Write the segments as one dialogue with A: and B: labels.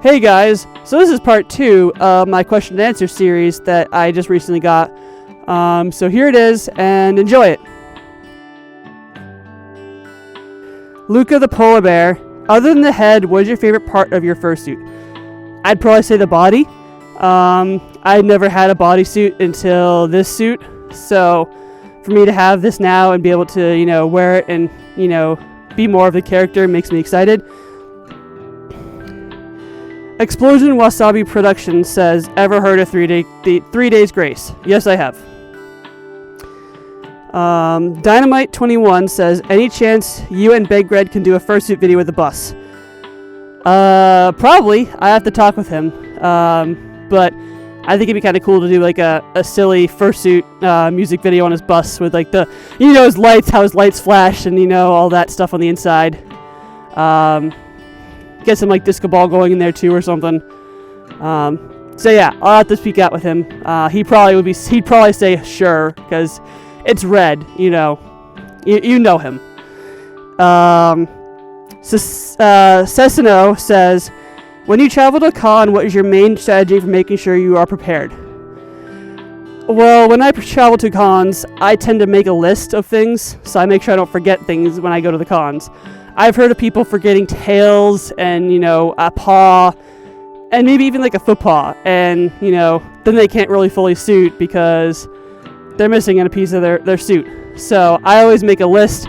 A: Hey guys, so this is part 2 of my question and answer series that I just recently got. So here it is, and enjoy it. Luca the polar bear, other than the head, what is your favorite part of your fursuit? I'd probably say the body. I never had a bodysuit until this suit, so for me to have this now and be able to, wear it and, be more of the character makes me excited. Explosion Wasabi Production says, ever heard of 3 Days Grace? Yes, I have. Dynamite 21 says, any chance you and Big Red can do a fursuit video with the bus? Probably. I have to talk with him. But I think it'd be kind of cool to do like a silly fursuit music video on his bus with like the, his lights, how his lights flash and, all that stuff on the inside. Get some like disco ball going in there too or something. So yeah, I'll have to speak out with him. He'd probably say sure, because it's Red, you know him. Cesano says, when you travel to a con, what is your main strategy for making sure you are prepared? Well, when I travel to cons, I tend to make a list of things, so I make sure I don't forget things when I go to the cons. I've heard of people forgetting tails and, a paw, and maybe even like a foot paw, and, then they can't really fully suit because they're missing a piece of their suit. So I always make a list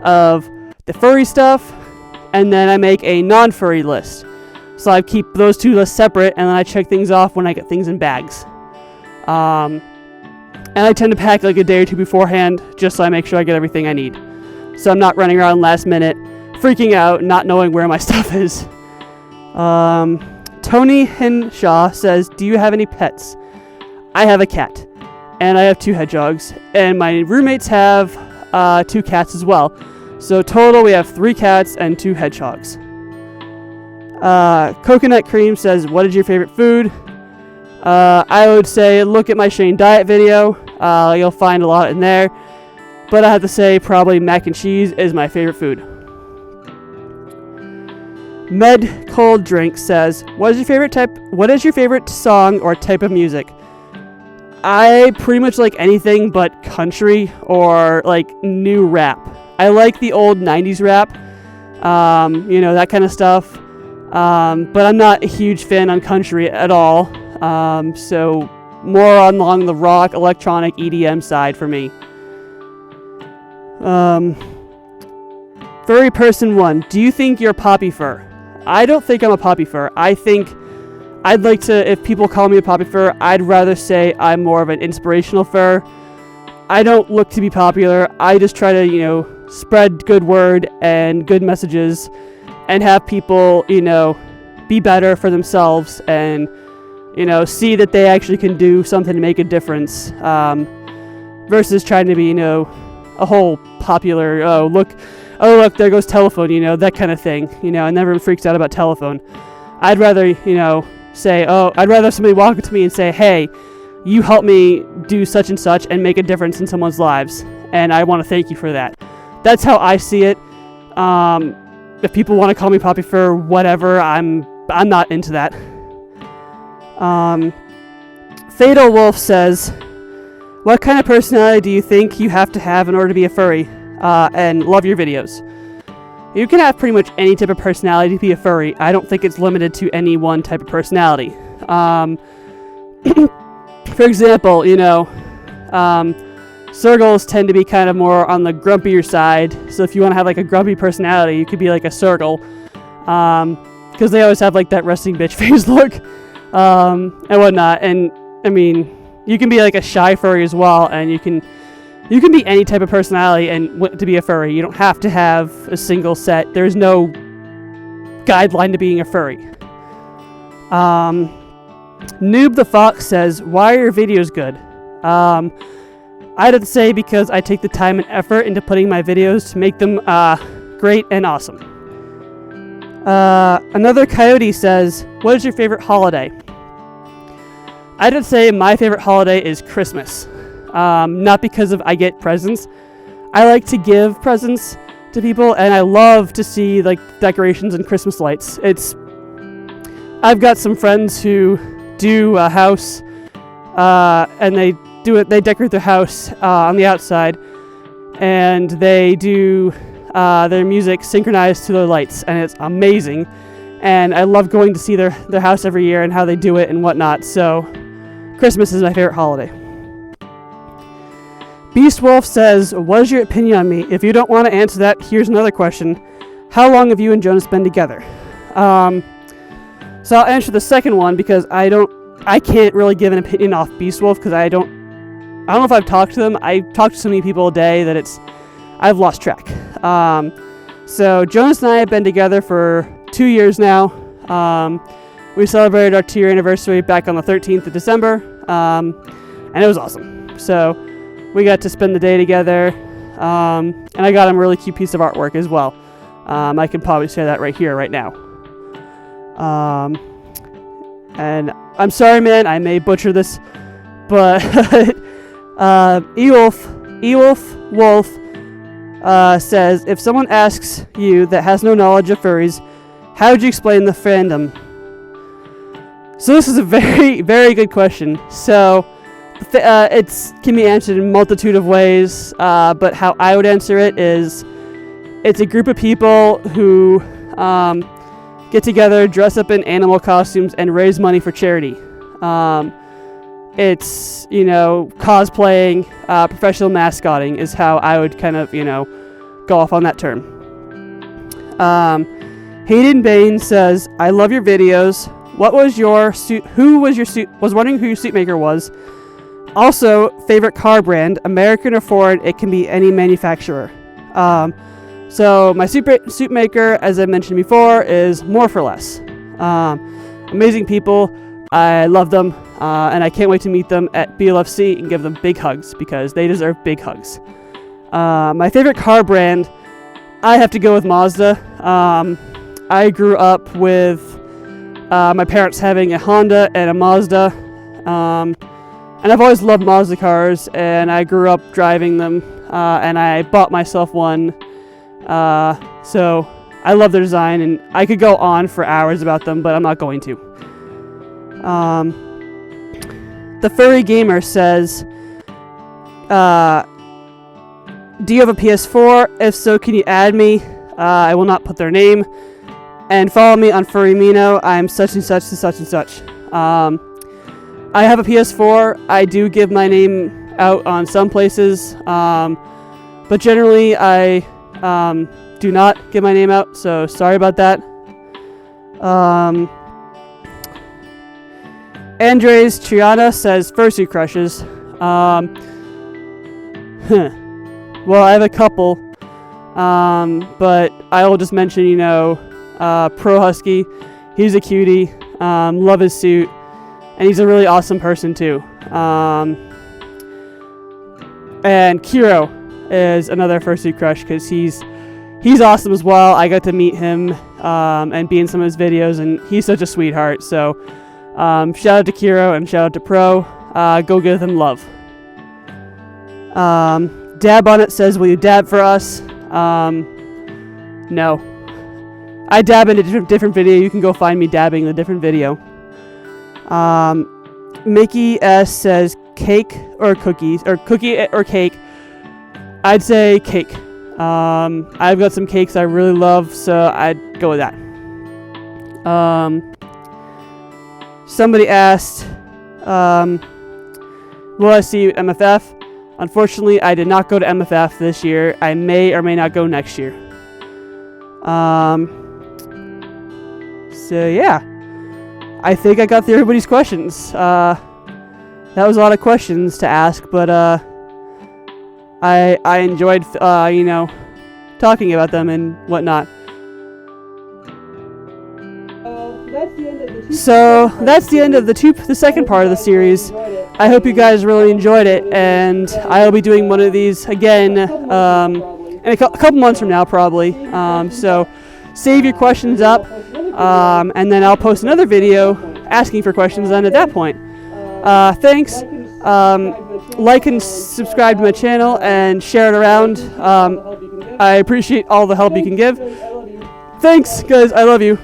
A: of the furry stuff, and then I make a non-furry list. So I keep those two lists separate, and then I check things off when I get things in bags. And I tend to pack like a day or two beforehand, just so I make sure I get everything I need. So I'm not running around last minute, freaking out, not knowing where my stuff is. Tony Hinshaw says, do you have any pets? I have a cat, and I have 2 hedgehogs, and my roommates have 2 cats as well. So total, we have 3 cats and 2 hedgehogs. Coconut Cream says, what is your favorite food? I would say look at my Shane Diet video. You'll find a lot in there. But I have to say probably mac and cheese is my favorite food. Med Cold Drink says, what is your favorite song or type of music? I pretty much like anything but country or like new rap. I like the old 90s rap, that kind of stuff. But I'm not a huge fan on country at all. So more along the rock, electronic, EDM side for me. Furry Person 1, do you think you're poppy fur? I don't think I'm a poppy fur. I think I'd like to, if people call me a poppy fur, I'd rather say I'm more of an inspirational fur. I don't look to be popular. I just try to, spread good word and good messages and have people, be better for themselves and, see that they actually can do something to make a difference, versus trying to be, a whole popular, oh look, there goes telephone, that kind of thing, and everyone freaks out about telephone. I'd rather, I'd rather somebody walk up to me and say, hey, you helped me do such and such and make a difference in someone's lives, and I want to thank you for that. That's how I see it. If people want to call me poppy fur, whatever, I'm not into that. Fatal Wolf says, what kind of personality do you think you have to have in order to be a furry? And love your videos. You can have pretty much any type of personality to be a furry. I don't think it's limited to any one type of personality. For example, Circles tend to be kind of more on the grumpier side. So if you want to have like a grumpy personality, you could be like a Circle. Because they always have like that resting bitch face look. And whatnot. And I mean, you can be like a shy furry as well, and you can be any type of personality and to be a furry. You don't have to have a single set. There's no guideline to being a furry. Noob the Fox says, why are your videos good? I'd have to say because I take the time and effort into putting my videos to make them great and awesome. Another Coyote says, what is your favorite holiday? I'd say my favorite holiday is Christmas. Not because I get presents. I like to give presents to people, and I love to see like decorations and Christmas lights. I've got some friends who do a house, and they decorate their house on the outside, and they do their music synchronized to their lights, and it's amazing. And I love going to see their house every year and how they do it and whatnot. So Christmas is my favorite holiday. Beast Wolf says, what is your opinion on me? If you don't want to answer that, here's another question. How long have you and Jonas been together? So I'll answer the second one because I can't really give an opinion off Beast Wolf because I don't know if I've talked to them. I talk to so many people a day that I've lost track. So Jonas and I have been together for 2 years now. We celebrated our 2-year anniversary back on the 13th of December, and it was awesome. So we got to spend the day together, and I got him a really cute piece of artwork as well. I can probably say that right here, right now. And I'm sorry, man, I may butcher this, but Ewolf Wolf says, if someone asks you that has no knowledge of furries, how would you explain the fandom? So this is a very, very good question. So it can be answered in a multitude of ways, but how I would answer it is, it's a group of people who get together, dress up in animal costumes, and raise money for charity. It's, cosplaying, professional mascotting is how I would kind of, go off on that term. Hayden Bain says, I love your videos. What was your suit? Who was your suit? Was wondering who your suit maker was. Also, favorite car brand, American or Ford, it can be any manufacturer. So my suit maker, as I mentioned before, is More for Less. Amazing people. I love them, and I can't wait to meet them at BLFC and give them big hugs because they deserve big hugs. My favorite car brand, I have to go with Mazda. I grew up with my parents having a Honda and a Mazda, and I've always loved Mazda cars, and I grew up driving them, and I bought myself one. So I love their design, and I could go on for hours about them, but I'm not going to. The Furry Gamer says, do you have a PS4? If so, can you add me? I will not put their name. And follow me on Furry Mino. I'm such and such to such and such. I have a PS4. I do give my name out on some places, but generally I do not give my name out, so sorry about that. Andres Triana says fursuit crushes. Well, I have a couple, but I will just mention, Pro Husky. He's a cutie. Love his suit, and he's a really awesome person too. And Kiro is another fursuit crush because he's awesome as well. I got to meet him and be in some of his videos, and he's such a sweetheart. So shout out to Kiro and shout out to Pro. Go give them love. Dab on it says, will you dab for us? No. I dab in a different video. You can go find me dabbing in a different video. Mickey S says cake or cookies, or cookie or cake. I'd say cake. I've got some cakes I really love, so I'd go with that. Somebody asked, will I see you at MFF? Unfortunately, I did not go to MFF this year. I may or may not go next year. So yeah, I think I got through everybody's questions. That was a lot of questions to ask, but I enjoyed talking about them and whatnot. So that's the end of the second part of the series. I hope you guys really enjoyed it, and I'll be doing one of these again in a couple months from now, probably. So save your questions up, and then I'll post another video asking for questions then at that point. Thanks. Like and subscribe to my channel and share it around. I appreciate all the help you can give. Thanks, guys. I love you.